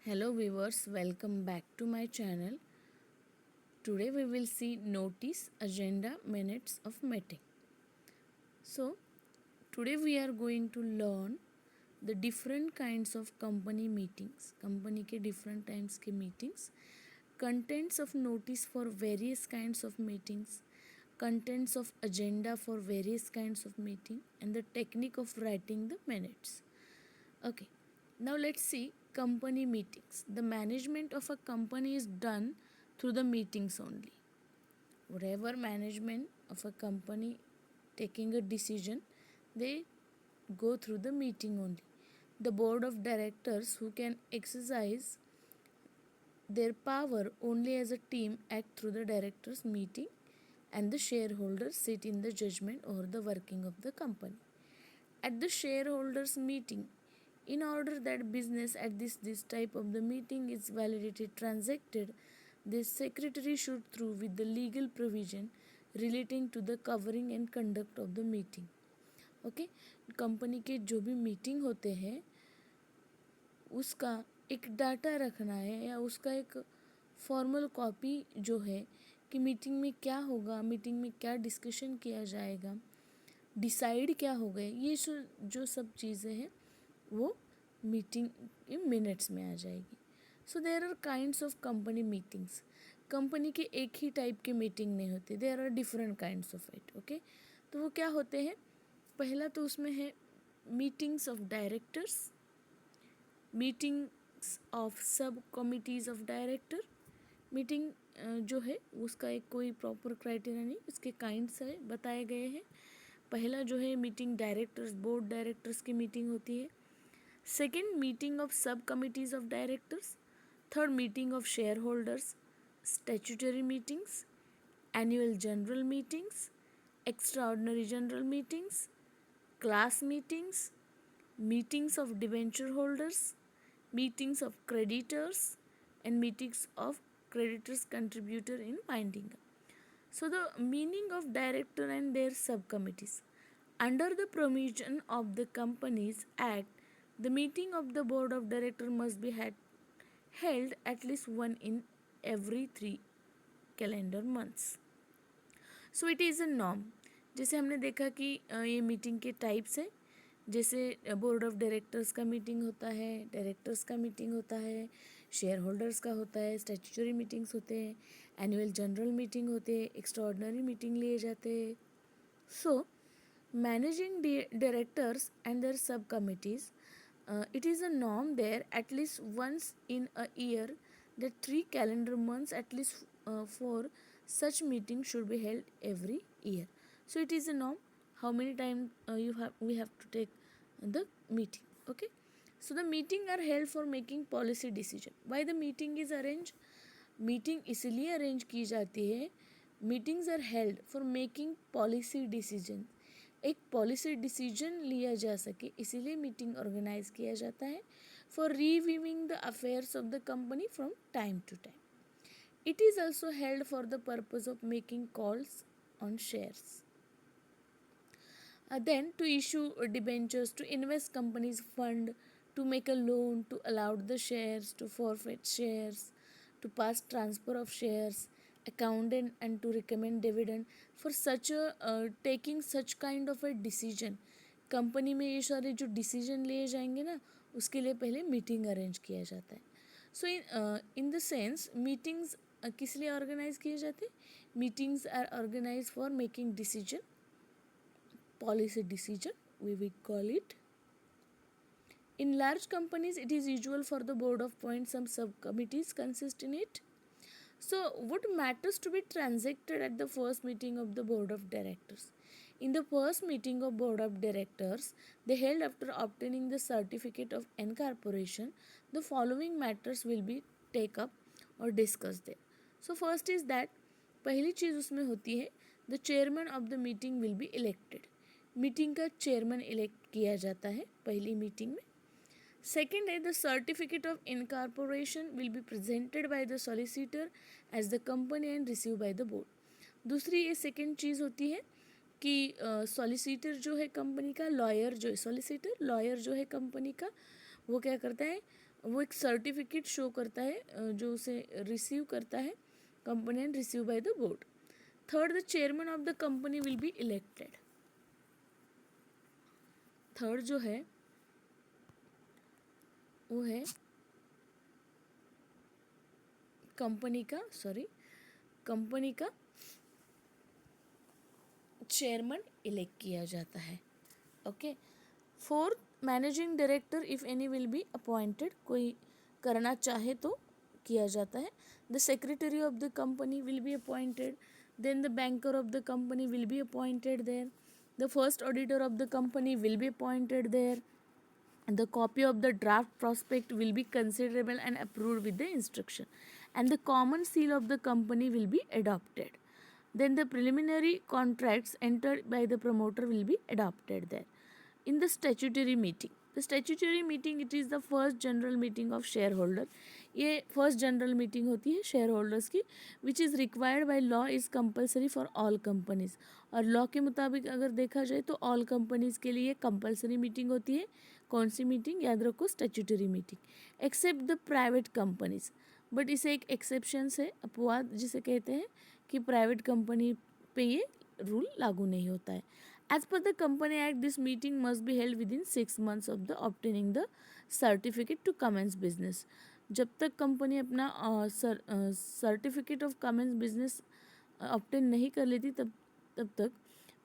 Hello viewers, welcome back to my channel. Today we will see notice, agenda, minutes of meeting. So today we are going to learn the different kinds of company meetings, company के different times के meetings, contents of notice for various kinds of meetings, contents of agenda for various kinds of meeting, and the technique of writing the minutes. Okay, now let's see company meetings. The management of a company is done through the meetings only. Whatever management of a company taking a decision, they go through the meeting only. The board of directors who can exercise their power only as a team act through the directors meeting, and the shareholders sit in the judgment over the working of the company. At the shareholders meeting, in order that business at this type of the meeting is validated transacted, the secretary should through with the legal provision relating to the covering and conduct of the meeting. Okay company के जो भी meeting होते हैं उसका एक data रखना है या उसका एक फॉर्मल कॉपी जो है कि मीटिंग में क्या होगा, मीटिंग में क्या डिस्कशन किया जाएगा, डिसाइड क्या होगा, ये जो सब चीज़ें हैं वो मीटिंग इन मिनट्स में आ जाएगी. So there are kinds of company meetings. Company के एक ही टाइप के मीटिंग नहीं होते, there are different kinds of it. Okay, तो वो क्या होते हैं? पहला तो उसमें है meetings of directors, meetings of sub committees of director. Meeting जो है उसका एक कोई प्रॉपर क्राइटेरिया नहीं, उसके काइंड्स है बताए गए हैं. पहला जो है मीटिंग डायरेक्टर्स, बोर्ड डायरेक्टर्स की मीटिंग होती है. Second, meeting of sub committees of directors. Third, meeting of share holders, statutory meetings, annual general meetings, extraordinary general meetings, class meetings, meetings of debenture holders, meetings of creditors, and meetings of creditors contributor in winding up. So the meaning of director and their subcommittees. Under the provision of the Companies Act, the meeting of the board of director must be held at least one in every 3 calendar months. So it is a norm. जैसे हमने देखा कि ये meeting के types है. जैसे board of directors का meeting होता है, डायरेक्टर्स का मीटिंग होता है, शेयर होल्डर्स का होता है, स्टैट्यूटरी मीटिंग्स होते हैं, एनुअल जनरल मीटिंग होते हैं, एक्स्ट्राऑर्डिनरी मीटिंग लिए जाते हैं. सो मैनेजिंग डायरेक्टर्स एंड देयर सब committees, it is a norm there at least once in a year that 3 calendar months at least for such meeting should be held every year. So it is a norm how many times we have to take the meeting. Okay, so the meeting are held for making policy decision. Why the meeting is arranged? Meeting इसलिए arrange की जाती है, meetings are held for making policy decision. एक policy decision लिया जा सके इसीलिए meeting organise किया जाता है. For reviewing the affairs of the company from time to time. It is also held for the purpose of making calls on shares. Then to issue debentures, to invest company's fund, to make a loan, to allow the shares, to forfeit shares, to pass transfer of shares, account and to recommend dividend. For such a taking such kind of a decision, company में ये सारे जो decision लिए जाएंगे ना उसके लिए पहले मीटिंग अरेंज किया जाता है. So in the sense meetings किस लिए ऑर्गेनाइज किए जाते हैं? Meetings are organise for making decision, policy decision we will call it. In large companies it is usual for the board of appoint some subcommittees consist in it. So what matters to be transacted at the first meeting of the board of directors? In the first meeting of board of directors they held after obtaining the certificate of incorporation, the following matters will be take up or discussed there. So first is that पहली चीज़ उसमें होती है the chairman of the meeting will be elected. Meeting का chairman elect किया जाता है पहली meeting में. सेकेंड है the certificate of incorporation will be presented by the solicitor as the company and receive by the board. दूसरी ये second चीज़ होती है कि सॉलिसिटर जो है कंपनी का, लॉयर जो है, सॉलिसिटर लॉयर जो है कंपनी का, वो क्या करता है? वो एक सर्टिफिकेट शो करता है जो उसे रिसीव करता है company and receive by the board. Third, the chairman of the company will be elected. Third जो है वो है कंपनी का चेयरमैन इलेक्ट किया जाता है. Okay. Fourth, managing director if any will be appointed. कोई करना चाहे तो किया जाता है. The secretary of the company will be appointed. Then the banker of the company will be appointed there. The first auditor of the company will be appointed there. The copy of the draft prospect will be considerable and approved with the instruction, and the common seal of the company will be adopted. Then the preliminary contracts entered by the promoter will be adopted there. In the statutory meeting, it is the first general meeting of shareholder. ये first general meeting होती है share holders की, which is required by law, is compulsory for all companies. और law के मुताबिक अगर देखा जाए तो ऑल कंपनीज के लिए कंपलसरी मीटिंग होती है. कौन सी मीटिंग? याद रखो, statutory meeting. Except the private companies. But इसे एक एक्सेप्शन है, अपवाद जिसे कहते हैं, कि प्राइवेट कंपनी पे ये रूल लागू नहीं होता है. As per the company act, this meeting must be held with in 6 months of the obtaining the certificate to commence business. जब तक कंपनी अपना certificate of commence business obtain नहीं कर लेती तब तक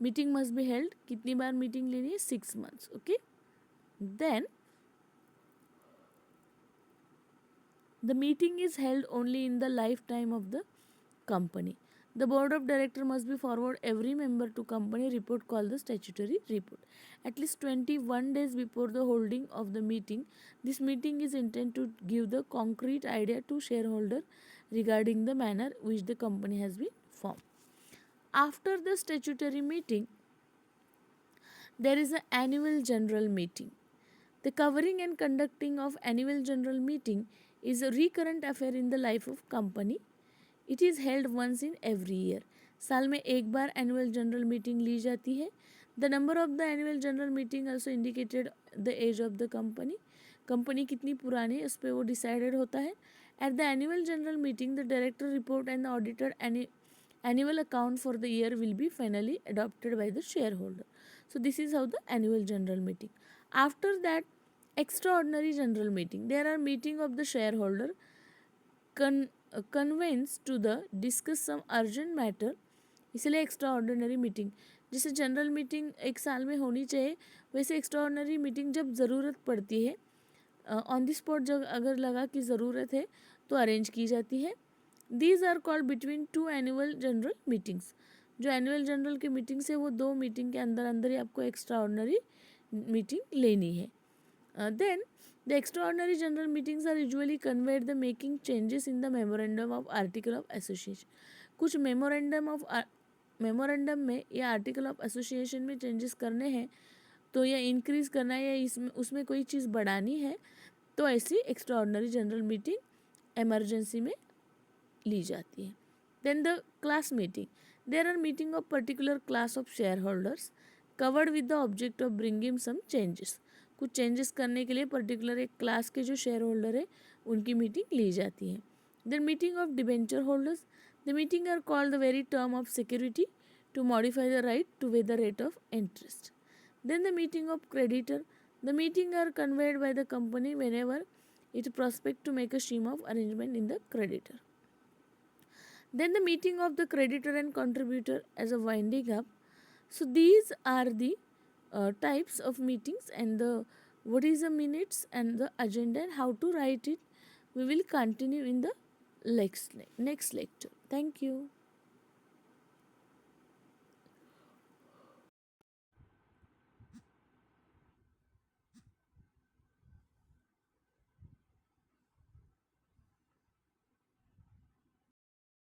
मीटिंग मस्ट बी हेल्ड. कितनी बार meeting लेनी है? 6 months. Okay. Then the meeting is held only in the lifetime of the company. The board of director must be forward every member to company report called the statutory report. At least 21 days before the holding of the meeting, this meeting is intended to give the concrete idea to shareholder regarding the manner which the company has been formed. After the statutory meeting, there is an annual general meeting. The covering and conducting of annual general meeting is a recurrent affair in the life of company. It is held once in every year. साल में एक बार annual general meeting ली जाती है. The number of the annual general meeting also indicated the age of the company. Company कितनी पुरानी है उस पर वो डिसाइडेड होता है. At the annual general meeting the director report and the auditor annual account for the year will be finally adopted by the shareholder. So this is how the annual general meeting. After that, extraordinary general meeting. There are meeting of the shareholder convenes to the discuss some urgent matter. इसलिए extraordinary meeting. जैसे general meeting एक साल में होनी चाहिए, वैसे extraordinary meeting जब ज़रूरत पड़ती है, ऑन द स्पॉट जब अगर लगा कि ज़रूरत है तो अरेंज की जाती है. These are called between 2 annual general meetings. जो एनुअल जनरल की मीटिंग्स है वो 2 मीटिंग के अंदर ही आपको एक्स्ट्राऑर्डिनरी मीटिंग लेनी है. Then the extraordinary general meetings are usually conveyed the making changes in the memorandum of article of association. कुछ मेमोरेंडम में या आर्टिकल ऑफ एसोसिएशन में चेंजेस करने हैं तो या इंक्रीज करना है या इसमें उसमें कोई चीज़ बढ़ानी है तो ऐसी एक्स्ट्राऑर्डिनरी जनरल मीटिंग इमरजेंसी में ली जाती है. Then the class meeting. There are meeting of particular class of share holders covered with the object of bringing some changes. कुछ चेंजेस करने के लिए पर्टिकुलर एक क्लास के जो शेयर होल्डर है उनकी मीटिंग ली जाती है. Then meeting of debenture holders. The meeting are called the vary term of security to modify the right to way the rate of interest. Then the meeting of creditor. The meeting are convened by the company whenever it prospect to make a scheme of arrangement in the creditor. Then the meeting of the creditor and contributor as a winding up. So these are the types of meetings and the what is the minutes and the agenda and how to write it. We will continue in the next lecture. Thank you.